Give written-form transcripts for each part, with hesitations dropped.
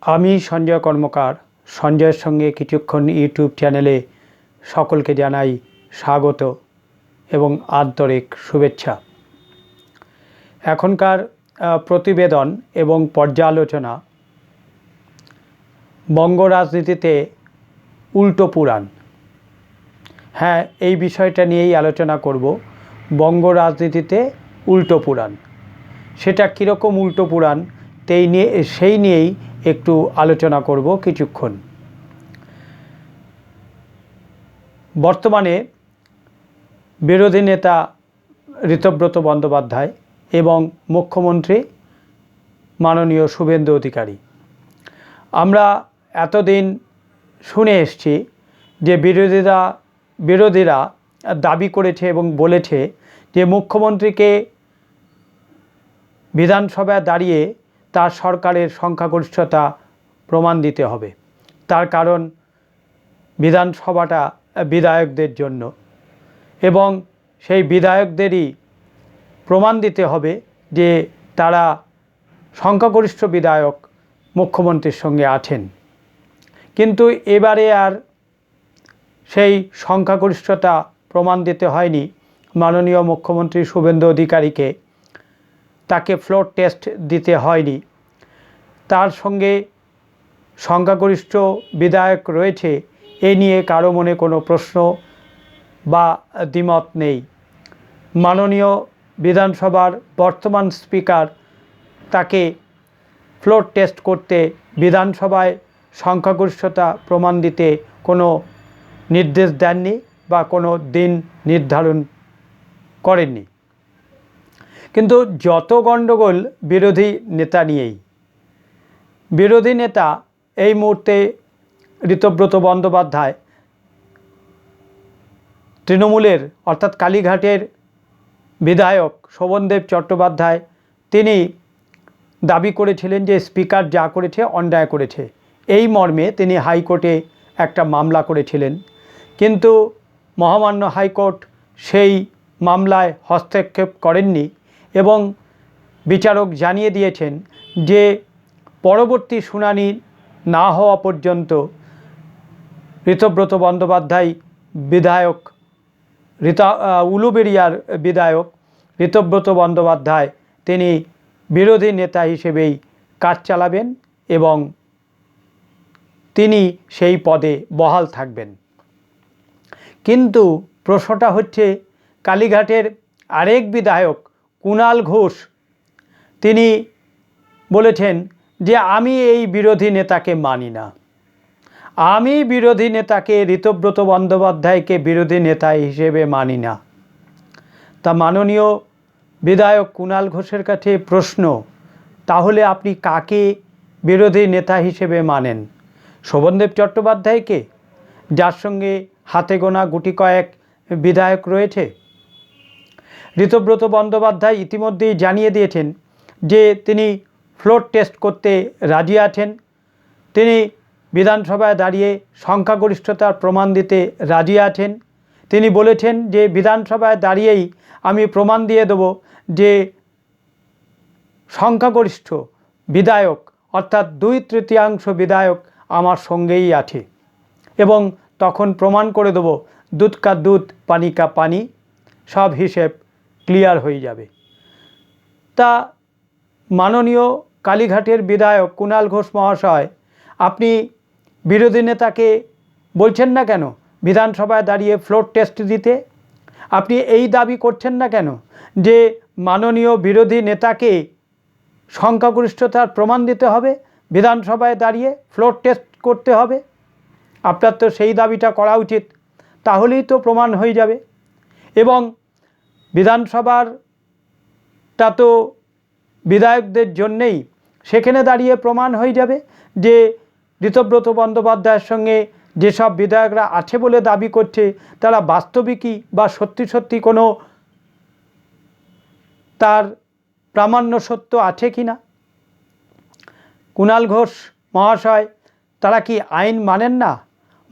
আমি সঞ্জয় কর্মকার সঞ্জয়ের সঙ্গে কিছুক্ষণ ইউটিউব চ্যানেলে সকলকে জানাই স্বাগত এবং আন্তরিক শুভেচ্ছা। এখনকার প্রতিবেদন এবং পর্যালোচনা বঙ্গ রাজনীতিতে উল্টো পুরাণ। হ্যাঁ, এই বিষয়টা নিয়েই আলোচনা করব। বঙ্গ রাজনীতিতে উল্টো পুরাণ, সেটা কীরকম উল্টো পুরাণ সেই নিয়েই একটু আলোচনা করব কিছুক্ষণ। বর্তমানে বিরোধী নেতা ঋতব্রত বন্দ্যোপাধ্যায় এবং মুখ্যমন্ত্রী মাননীয় শুভেন্দু অধিকারী, আমরা এতদিন শুনে এসছি যে বিরোধীরা দাবি করেছে এবং বলেছে যে মুখ্যমন্ত্রীকে বিধানসভায় দাঁড়িয়ে তার সরকারের সংখ্যাগরিষ্ঠতা প্রমাণ দিতে হবে। তার কারণ বিধানসভাটা বিধায়কদের জন্য এবং সেই বিধায়কদেরই প্রমাণ দিতে হবে যে তারা সংখ্যাগরিষ্ঠ বিধায়ক মুখ্যমন্ত্রীর সঙ্গে আছেন। কিন্তু এবারে আর সেই সংখ্যাগরিষ্ঠতা প্রমাণ দিতে হয়নি মাননীয় মুখ্যমন্ত্রী শুভেন্দু অধিকারীকে, তাকে ফ্লোর টেস্ট দিতে হয়নি। তার সঙ্গে সংখ্যাগরিষ্ঠ বিধায়ক রয়েছে, এ নিয়ে কারো মনে কোনো প্রশ্ন বা দ্বিমত নেই। মাননীয় বিধানসভার বর্তমান স্পিকার তাকে ফ্লোর টেস্ট করতে, বিধানসভায় সংখ্যাগরিষ্ঠতা প্রমাণ দিতে কোনো নির্দেশ দেননি বা কোনো দিন নির্ধারণ করেননি। কিন্তু যত গণ্ডগোল বিরোধী নেতা নিয়েই, বিরোধী নেতা এই মুহূর্তে ঋতব্রত বন্দ্যোপাধ্যায় তৃণমূলের অর্থাৎ কালীঘাটের বিধায়ক শোভনদেব চট্টোপাধ্যায়, তিনি দাবি করেছিলেন যে স্পিকার যা করেছে অন্যায় করেছে। এই মর্মে তিনি হাইকোর্টে একটা মামলা করেছিলেন, কিন্তু মহামান্য হাইকোর্ট সেই মামলায় হস্তক্ষেপ করেননি এবং বিচারক জানিয়ে দিয়েছেন যে পরবর্তী শুনানি না হওয়া পর্যন্ত ঋতব্রত বন্দ্যোপাধ্যায় বিধায়ক উলুবেড়িয়ার বিধায়ক ঋতব্রত বন্দ্যোপাধ্যায় তিনি বিরোধী নেতা হিসেবেই কাজ চালাবেন এবং তিনি সেই পদে বহাল থাকবেন। কিন্তু প্রশ্নটা হচ্ছে, কালীঘাটের আরেক বিধায়ক কুণাল ঘোষ তিনি বলেছেন যে আমি এই বিরোধী নেতাকে মানি না, আমি বিরোধী নেতাকে ঋতব্রত বন্দ্যোপাধ্যায়কে বিরোধী নেতা হিসেবে মানি না। তা মাননীয় বিধায়ক কুণাল ঘোষের কাছে প্রশ্ন, তাহলে আপনি কাকে বিরোধী নেতা হিসেবে মানেন? শোভনদেব চট্টোপাধ্যায়কে, যার সঙ্গে হাতে গোনা গুটি কয়েক বিধায়ক রয়েছে? ঋতব্রত বন্দ্যোপাধ্যায় ইতিমধ্যেই জানিয়ে দিয়েছেন যে তিনি ফ্লোর টেস্ট করতে রাজি আছেন। তিনি বিধানসভায় দাঁড়িয়ে সংখ্যাগরিষ্ঠতার প্রমাণ দিতে রাজি আছেন। তিনি বলেছেন যে বিধানসভায় দাঁড়িয়েই আমি প্রমাণ দিয়ে দেব যে সংখ্যাগরিষ্ঠ বিধায়ক অর্থাৎ 2/3 বিধায়ক আমার সঙ্গেই আছে এবং তখন প্রমাণ করে দেব দুধ কা দুধ পানি কা পানি, সব হিসেব ক্লিয়ার হয়ে যাবে। তা মাননীয় কালীঘাটের বিধায়ক কুণাল ঘোষ মহাশয়, আপনি বিরোধী নেতাকে বলছেন না কেন বিধানসভায় দাঁড়িয়ে ফ্লোর টেস্ট দিতে? আপনি এই দাবি করছেন না কেন যে মাননীয় বিরোধী নেতাকে সংখ্যাগরিষ্ঠতার প্রমাণ দিতে হবে, বিধানসভায় দাঁড়িয়ে ফ্লোর টেস্ট করতে হবে? আপনার তো সেই দাবিটা করা উচিত, তাহলেই তো প্রমাণ হয়ে যাবে। এবং বিধানসভারটা তো বিধায়কদের জন্যেই, সেখানে দাঁড়িয়ে প্রমাণ হয়ে যাবে যে ঋতব্রত বন্দ্যোপাধ্যায়ের সঙ্গে যেসব বিধায়করা আছে বলে দাবি করছে তারা বাস্তবিকই বা সত্যি কোনো তার প্রামাণ্য সত্য আছে কি না। কুণাল ঘোষ মহাশয়, তারা কি আইন মানেন না?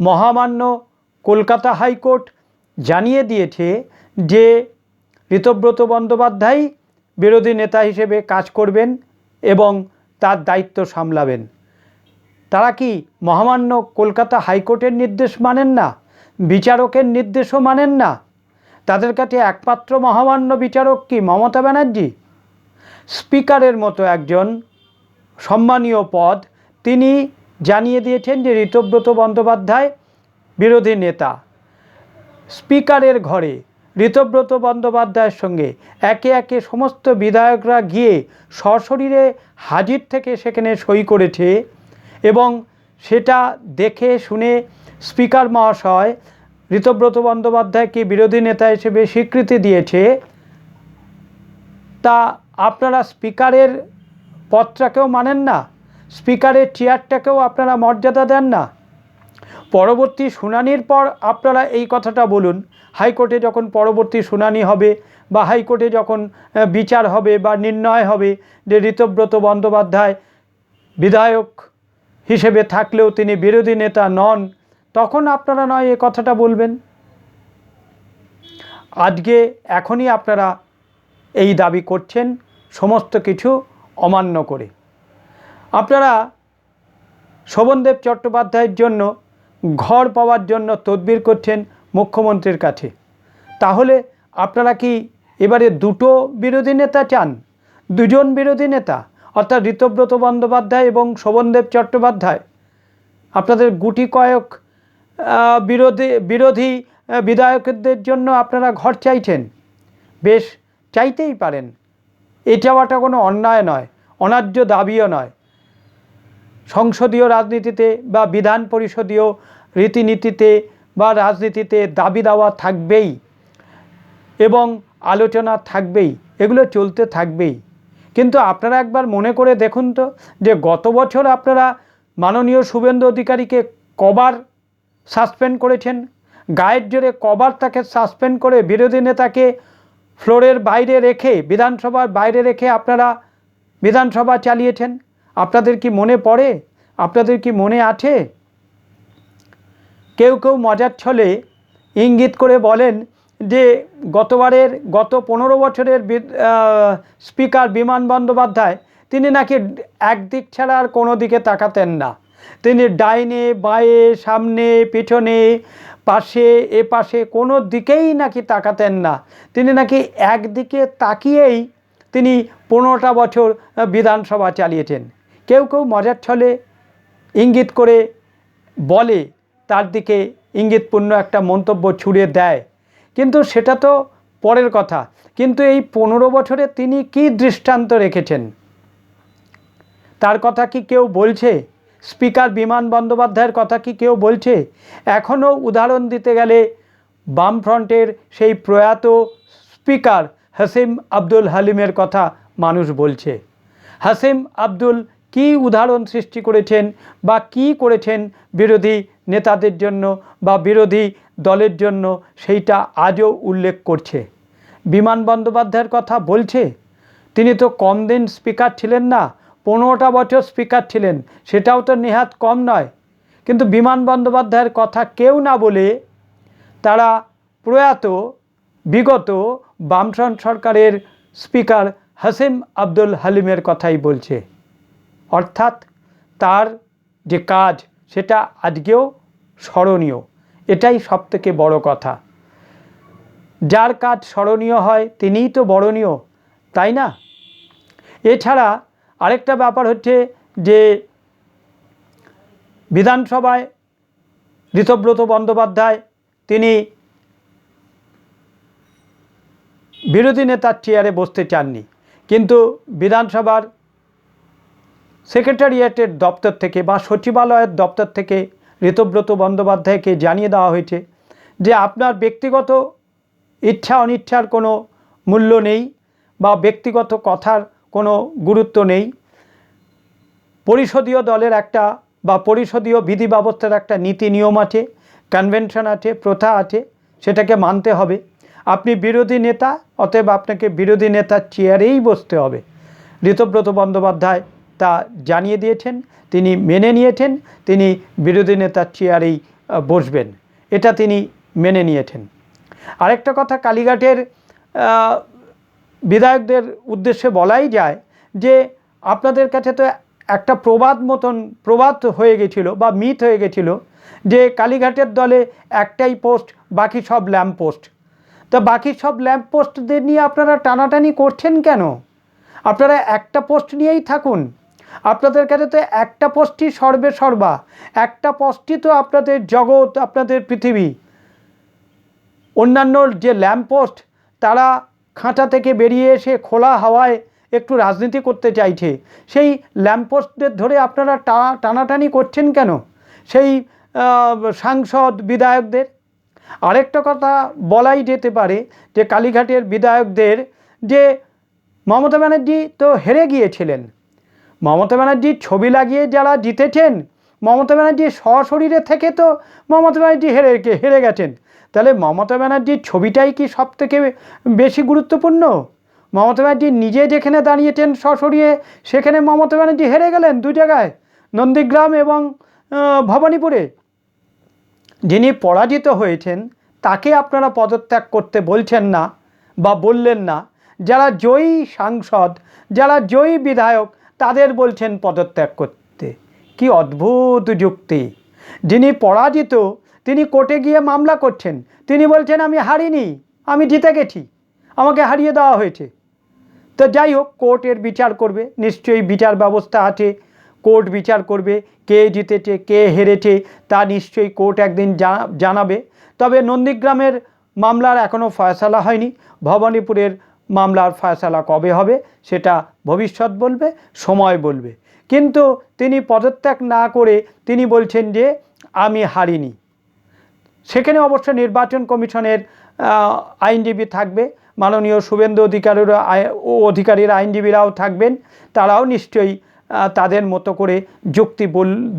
মহামান্য কলকাতা হাইকোর্ট জানিয়ে দিয়েছে যে ঋতব্রত বন্দ্যোপাধ্যায় বিরোধী নেতা হিসেবে কাজ করবেন এবং তার দায়িত্ব সামলাবেন। তারা কি মহামান্য কলকাতা হাইকোর্টের নির্দেশ মানেন না? বিচারকের নির্দেশও মানেন না? তাদের কাছে একমাত্র মহামান্য বিচারক কি মমতা ব্যানার্জি? স্পিকারের মতো একজন সম্মানীয় পদ, তিনি জানিয়ে দিয়েছেন যে ঋতব্রত বন্দ্যোপাধ্যায় বিরোধী নেতা। স্পিকারের ঘরে ঋতব্রত বন্দ্যোপাধ্যায়ের সঙ্গে একে একে সমস্ত বিধায়করা গিয়ে সশরীরে হাজির থেকে সেখানে সই করেছে এবং সেটা দেখে শুনে স্পিকার মহাশয় ঋতব্রত বন্দ্যোপাধ্যায়কে বিরোধী নেতা হিসেবে স্বীকৃতি দিয়েছে। তা আপনারা স্পিকারের পদটাকেও মানেন না, স্পিকারের চেয়ারটাকেও আপনারা মর্যাদা দেন না। পরবর্তী শুনানির পর আপনারা এই কথাটা বলুন, হাইকোর্টে যখন পরবর্তী শুনানি হবে বা হাইকোর্টে যখন বিচার হবে বা নির্ণয় হবে যে ঋতব্রত বন্দ্যোপাধ্যায় বিধায়ক হিসেবে থাকলেও তিনি বিরোধী নেতা নন, তখন আপনারা নয় এ কথাটা বলবেন। আজকে এখনই আপনারা এই দাবি করছেন সমস্ত কিছু অমান্য করে। আপনারা শোভনদেব চট্টোপাধ্যায়ের জন্য ঘর পাওয়ার জন্য তদবির করছেন মুখ্যমন্ত্রীর কাছে। তাহলে আপনারা কি এবারে দুটো বিরোধী নেতা চান? দুজন বিরোধী নেতা, অর্থাৎ ঋতব্রত বন্দ্যোপাধ্যায় এবং শোভনদেব চট্টোপাধ্যায়। আপনাদের গুটি কয়েক বিরোধী বিধায়কদের জন্য আপনারা ঘর চাইছেন। বেশ, চাইতেই পারেন, এ চাওয়াটা কোনো অন্যায় নয়, অন্যায্য দাবিও নয়। সংসদীয় রাজনীতিতে বা বিধান পরিষদীয় রীতিনীতিতে বা রাজনীতিতে দাবি দাওয়া থাকবেই এবং আলোচনা থাকবেই, এগুলো চলতে থাকবেই। কিন্তু আপনারা একবার মনে করে দেখুন তো যে গত বছর আপনারা মাননীয় শুভেন্দু অধিকারীকে কবার সাসপেন্ড করেছেন, গায়ের জোরে কবার তাকে সাসপেন্ড করে বিরোধী নেতাকে ফ্লোরের বাইরে রেখে, বিধানসভার বাইরে রেখে আপনারা বিধানসভা চালিয়েছেন। আপনাদের কি মনে পড়ে? আপনাদের কি মনে আছে? কেউ কেউ মজার ছলে ইঙ্গিত করে বলেন যে গত 15 বছরের স্পিকার বিমান বন্দ্যোপাধ্যায় তিনি নাকি একদিক ছাড়া আর কোনো দিকে তাকাতেন না। তিনি ডাইনে বাঁয়ে সামনে পিছনে পাশে এপাশে কোনো দিকেই নাকি তাকাতেন না। তিনি নাকি একদিকে তাকিয়েই তিনি 15টা বছর বিধানসভা চালিয়েছেন। কেউ কেউ মজার ছলে ইঙ্গিত করে বলে, তার দিকে ইঙ্গিতপূর্ণ একটা মন্তব্য ছুড়ে দেয়, কিন্তু সেটা তো পরের কথা। কিন্তু এই 15 বছরে তিনি কি দৃষ্টান্ত রেখেছেন তার কথা কি কেউ বলছে? স্পিকার বিমান বন্দ্যোপাধ্যায়ের কথা কি কেউ বলছে? এখনও উদাহরণ দিতে গেলে বামফ্রন্টের সেই প্রয়াত স্পিকার হাসিম আব্দুল হালিমের কথা মানুষ বলছে। হাসিম আব্দুল কি উদাহরণ সৃষ্টি করেছেন বা কি করেছেন বিরোধী নেতাদের জন্য বা বিরোধী দলের জন্য, সেইটা আজও উল্লেখ করছে। বিমান বন্দ্যোপাধ্যায়ের কথা বলছে। তিনি তো কম দিন স্পিকার ছিলেন না, 15টা বছর স্পিকার ছিলেন, সেটাও তো নেহাত কম নয়। কিন্তু বিমান বন্দ্যোপাধ্যায়ের কথা কেউ না বলে তারা প্রয়াত বিগত বামফ্রন্ট সরকারের স্পিকার হাসিম আব্দুল হালিমের কথাই বলছে। অর্থাৎ তার যে কাজ সেটা আজকেও স্মরণীয়। এটাই সবথেকে বড় কথা। যার কাজ স্মরণীয় হয় তিনিই তো বরণীয়, তাই না? এছাড়া আরেকটা ব্যাপার হচ্ছে যে বিধানসভায় ঋতব্রত বন্দ্যোপাধ্যায় তিনি বিরোধী নেতার চেয়ারে বসতে চাননি, কিন্তু বিধানসভার সেক্রেটারিয়েটের দপ্তর থেকে বা সচিবালয়ের দপ্তর থেকে ঋতব্রত বন্দ্যোপাধ্যায়কে জানিয়ে দেওয়া হয়েছে যে আপনার ব্যক্তিগত ইচ্ছা অনিচ্ছার কোনো মূল্য নেই বা ব্যক্তিগত কথার কোনো গুরুত্ব নেই। পরিষদীয় দলের একটা বা পরিষদীয় বিধি ব্যবস্থার একটা নীতি নিয়ম আছে, কনভেনশন আছে, প্রথা আছে, সেটাকে মানতে হবে। আপনি বিরোধী নেতা, অতএব আপনাকে বিরোধী নেতার চেয়ারেই বসতে হবে। ঋতব্রত বন্দ্যোপাধ্যায় তা জানিয়ে দিয়েছেন, তিনি মেনে নিয়েছেন, তিনি বিরোধী নেতার চেয়ারেই বসবেন, এটা তিনি মেনে নিয়েছেন। আরেকটা কথা কালীঘাটের বিধায়কদের উদ্দেশ্যে বলাই যায় যে আপনাদের কাছে তো একটা প্রবাদ হয়ে গেছিল বা মিথ হয়ে গেছিল যে কালীঘাটের দলে একটাই পোস্ট, বাকি সব ল্যাম্প পোস্ট। তা বাকি সব ল্যাম্প পোস্টদের নিয়ে আপনারা টানাটানি করছেন কেন? আপনারা একটা পোস্ট নিয়েই থাকুন। আপনাদের কাছে তো একটা পোস্টই সর্বে সর্বা, একটা পোস্টই তো আপনাদের জগৎ, আপনাদের পৃথিবী। অন্যান্য যে ল্যাম্প পোস্ট তারা খাঁচা থেকে বেরিয়ে এসে খোলা হাওয়ায় একটু রাজনীতি করতে চাইছে, সেই ল্যাম্পপোস্টদের ধরে আপনারা টানাটানি করছেন কেন সেই সাংসদ বিধায়কদের? আরেকটা কথা বলাই যেতে পারে যে কালীঘাটের বিধায়কদের, যে মমতা ব্যানার্জি তো হেরে গিয়েছিলেন, মমতা ব্যানার্জির ছবি লাগিয়ে যারা জিতেছেন, মমতা ব্যানার্জির সশরীরে থেকে তো মমতা ব্যানার্জি হেরে গেছেন। তাহলে মমতা ব্যানার্জির ছবিটাই কি সব থেকে বেশি গুরুত্বপূর্ণ? মমতা ব্যানার্জি নিজে যেখানে দাঁড়িয়েছেন সশরীরে, সেখানে মমতা ব্যানার্জি হেরে গেলেন দু জায়গায়, নন্দীগ্রাম এবং ভবানীপুরে। যিনি পরাজিত হয়েছেন তাকে আপনারা পদত্যাগ করতে বলছেন না বা বললেন না, যারা জয়ী সাংসদ, যারা জয়ী বিধায়ক তাদের বলছেন পদত্যাগ করতে। কি অদ্ভুত যুক্তি! যিনি পরাজিত তিনি কোর্টে গিয়ে মামলা করছেন, তিনি বলছেন আমি হারিনি, আমি জিতে গেছি, আমাকে হারিয়ে দেওয়া হয়েছে। তো যাই হোক, কোর্টের বিচার করবে, নিশ্চয়ই বিচার ব্যবস্থা আছে, কোর্ট বিচার করবে, কে জিতেছে কে হেরেছে তা নিশ্চয়ই কোর্ট একদিন জানাবে। তবে নন্দীগ্রামের মামলার এখনও ফয়সালা হয়নি, ভবানীপুরের মামলার ফয়সালা কবে হবে সেটা ভবিষ্যৎ বলবে, সময় বলবে। কিন্তু তিনি পদত্যাগ না করে তিনি বলছেন যে আমি হারিনি। সেখানে অবশ্য নির্বাচন কমিশনের আইনজীবী থাকবে, মাননীয় শুভেন্দু অধিকারীর আইনজীবীরাও থাকবেন, তারাও নিশ্চয়ই তাদের মতো করে যুক্তি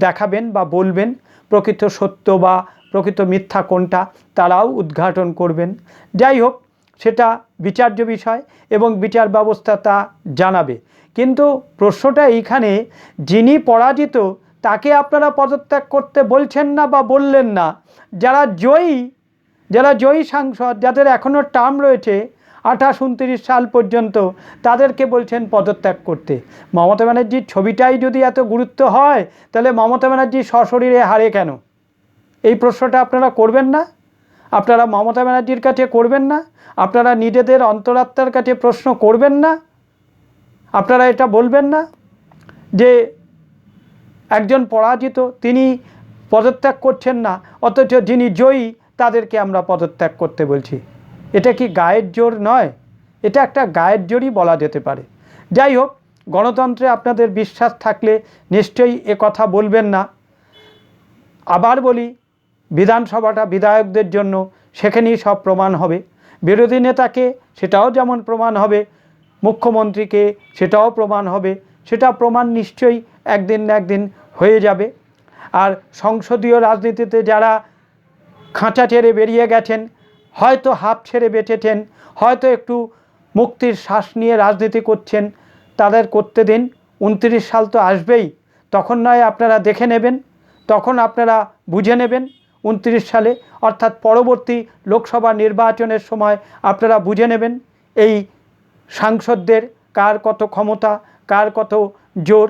দেখাবেন বা বলবেন, প্রকৃত সত্য বা প্রকৃত মিথ্যা কোনটা তারাও উদ্ঘাটন করবেন। যাই হোক, সেটা বিচার্য বিষয় এবং বিচার ব্যবস্থা তা জানাবে। কিন্তু প্রশ্নটা এইখানে, যিনি পরাজিত তাকে আপনারা পদত্যাগ করতে বলছেন না বা বললেন না, যারা জয়ী সাংসদ, যাদের এখনও টার্ম রয়েছে 28-29 সাল পর্যন্ত, তাদেরকে বলছেন পদত্যাগ করতে। মমতা ব্যানার্জির ছবিটাই যদি এত গুরুত্ব হয় তাহলে মমতা ব্যানার্জি সশরীরে হারে কেন? এই প্রশ্নটা আপনারা করবেন না? আপনারা মমতা ব্যানার্জির কাছে করবেন না? আপনারা নিজেদের অন্তরাত্মার কাছে প্রশ্ন করবেন না? আপনারা এটা বলবেন না যে একজন পরাজিত তিনি পদত্যাগ করছেন না, অথচ যিনি জয়ী তাদেরকে আমরা পদত্যাগ করতে বলছি? এটা কি গায়ের জোর নয়? এটা একটা গায়ের জোরই বলা যেতে পারে। যাই হোক, গণতন্ত্রে আপনাদের বিশ্বাস থাকলে নিশ্চয়ই এ কথা বলবেন না। আবার বলি, বিধানসভাটা বিধায়কদের জন্য, সেখানেই সব প্রমাণ হবে। বিরোধী নেতাকে সেটাও যেমন প্রমাণ হবে, মুখ্যমন্ত্রীকে সেটাও প্রমাণ হবে, সেটা প্রমাণ নিশ্চয়ই একদিন না একদিন হয়ে যাবে। আর সংসদীয় রাজনীতিতে যারা খাঁচা ছেড়ে বেরিয়ে গেছেন, হয়তো হাফ ছেড়ে বেঁচেছেন, হয়তো একটু মুক্তির শ্বাস নিয়ে রাজনীতি করছেন, তাদের করতে দিন। 29 সাল তো আসবেই, তখন নয় আপনারা দেখে নেবেন, তখন আপনারা বুঝে নেবেন 29 সালে, অর্থাৎ পরবর্তী লোকসভা নির্বাচনের সময় আপনারা বুঝে নেবেন এই সাংসদদের কার কত ক্ষমতা, কার কত জোর।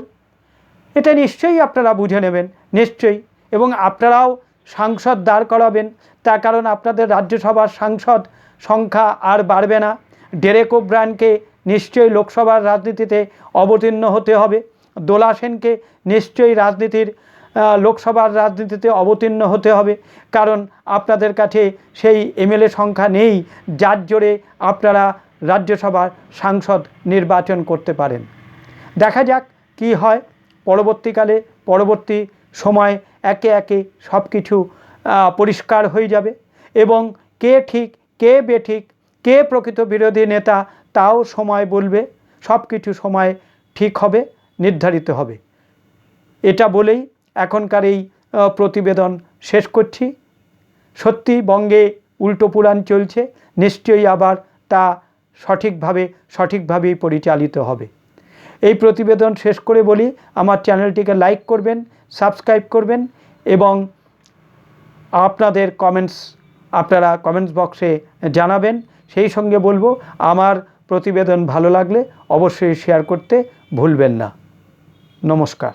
এটা নিশ্চয়ই আপনারা বুঝে নেবেন, নিশ্চয়ই। এবং আপনারাও সাংসদ দাঁড় করাবেন, তার কারণ আপনাদের রাজ্যসভার সাংসদ সংখ্যা আর বাড়বে না। ডেরেক ওব্রায়েনকে নিশ্চয়ই লোকসভার রাজনীতিতে অবতীর্ণ হতে হবে, দোলা সেনকে নিশ্চয়ই লোকসভার রাজনীতিতে অবতীর্ণ হতে হবে, কারণ আপনাদের কাছে সেই এমএলএ সংখ্যা নেই যার জোরে আপনারা রাজ্যসভার সাংসদ নির্বাচন করতে পারেন। দেখা যাক কি হয় পরবর্তীকালে, পরবর্তী সময় একে একে সব কিছু পরিষ্কার হয়ে যাবে এবং কে ঠিক কে বেঠিক, কে প্রকৃত বিরোধী নেতা তাও সময় বলবে, সব কিছু সময় ঠিক হবে, নির্ধারিত হবে। এটা বলেই এখনকার এই প্রতিবেদন শেষ করছি। সত্যি বঙ্গে উল্টো পুরাণ চলছে, নিশ্চয়ই আবার তা সঠিকভাবেই পরিচালিত হবে। এই প্রতিবেদন শেষ করে বলি, আমার চ্যানেলটিকে লাইক করবেন, সাবস্ক্রাইব করবেন এবং আপনাদের আপনারা কমেন্টস বক্সে জানাবেন। সেই সঙ্গে বলবো, আমার প্রতিবেদন ভালো লাগলে অবশ্যই শেয়ার করতে ভুলবেন না। নমস্কার।